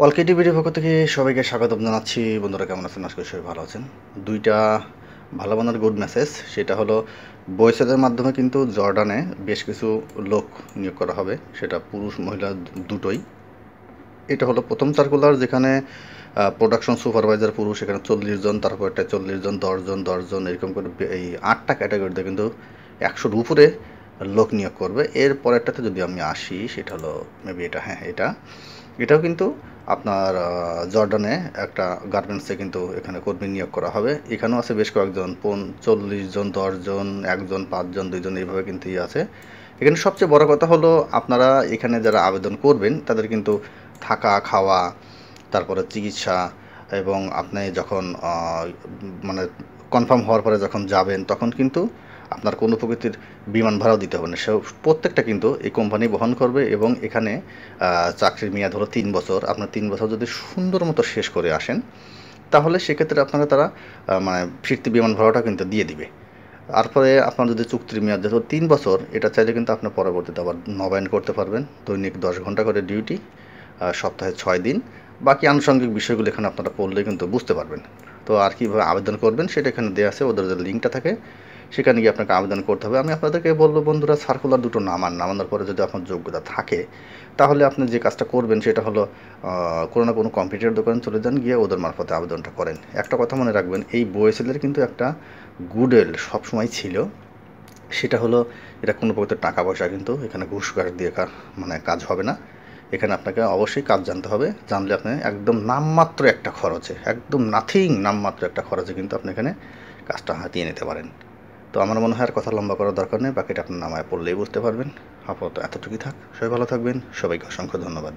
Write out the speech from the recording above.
অলকেডি ভিডিওর পক্ষ থেকে সবাইকে স্বাগতম জানাচ্ছি। বন্ধুরা কেমন আছেন? আজকে সবাই ভালো আছেন। দুইটা ভালো মানের গুড মেসেজ, সেটা হলো বয়েসেদের মাধ্যমে কিন্তু জর্ডানে বেশ কিছু লোক নিয়োগ করা হবে, সেটা পুরুষ মহিলা দুটোই। এটা হলো প্রথম সার্কুলার, যেখানে প্রোডাকশন সুপারভাইজার পুরুষ, এখানে 40 জন, তারপর একটা 40 জন, 10 জন 10 জন, এরকম করে এই 8টা ক্যাটাগরিতে কিন্তু 100-র উপরে লোক নিয়োগ করবে। এর পরেরটাতে যদি আমি আসি, সেটা হলো মেবি এটা, হ্যাঁ এটাও কিন্তু আপনার জর্ডানে একটা গার্মেন্টসে কিন্তু এখানে কর্মী নিয়োগ করা হবে। এখানেও আছে বেশ কয়েকজন, 40 জন, 10 জন, 1 জন, 5 জন, 2 জন, এইভাবে কিন্তু আছে। এখানে সবচেয়ে বড় কথা হলো, আপনারা এখানে যারা আবেদন করবেন তাদের কিন্তু থাকা খাওয়া, তারপরে চিকিৎসা, এবং আপনি যখন মানে কনফার্ম হওয়ার পরে যখন যাবেন, তখন কিন্তু আপনার কোনো প্রকৃতির বিমান ভাড়াও দিতে হবে না। সে প্রত্যেকটা কিন্তু এই কোম্পানি বহন করবে। এবং এখানে চাকরির মেয়াদ হলো 3 বছর। আপনার 3 বছর যদি সুন্দর মতো শেষ করে আসেন, তাহলে সেক্ষেত্রে তারা মানে ফিরতি বিমান ভাড়াটা কিন্তু দিয়ে দিবে। তারপরে আপনার যদি চুক্তির মেয়াদ যেহেতু 3 বছর, এটা চাইলে কিন্তু আপনি পরবর্তীতে আবার নবায়ন করতে পারবেন। দৈনিক 10 ঘন্টা করে ডিউটি, সপ্তাহে 6 দিন। বাকি আনুষঙ্গিক বিষয়গুলো এখানে আপনারা পড়লে কিন্তু বুঝতে পারবেন। তো আর কীভাবে আবেদন করবেন সেটা এখানে দেওয়া আছে, ওদের যে লিঙ্কটা থাকে সেখানে গিয়ে আপনাকে আবেদন করতে হবে। আমি আপনাদেরকে বলবো, বন্ধুরা, সার্কুলার দুটো নামানোর পরে যদি আপনার যোগ্যতা থাকে, তাহলে আপনি যে কাজটা করবেন সেটা হলো কোনো না কোনো কম্পিউটার দোকানে চলে যান, গিয়ে ওদের মারফতে আবেদনটা করেন। একটা কথা মনে রাখবেন, এই বয়েসেলের কিন্তু একটা গুডউইল সবসময় ছিল, সেটা হলো এটা কোনো প্রকার টাকা পয়সা কিন্তু এখানে ঘুষ ঘাস দিয়ে মানে কাজ হবে না। এখানে আপনাকে অবশ্যই কাজ জানতে হবে। জানলে আপনি একদম নামমাত্র একটা খরচে, একদম নাথিং, নামমাত্র একটা খরচে কিন্তু আপনি এখানে কাজটা হাতিয়ে নিতে পারেন। তো আমার মনে হয় আর কথা লম্বা করার দরকার নেই, বাকিটা আপনার নামায় পড়লেই বুঝতে পারবেন। আপাতত এতটুকুই থাক। সবাই ভালো থাকবেন। সবাইকে অসংখ্য ধন্যবাদ।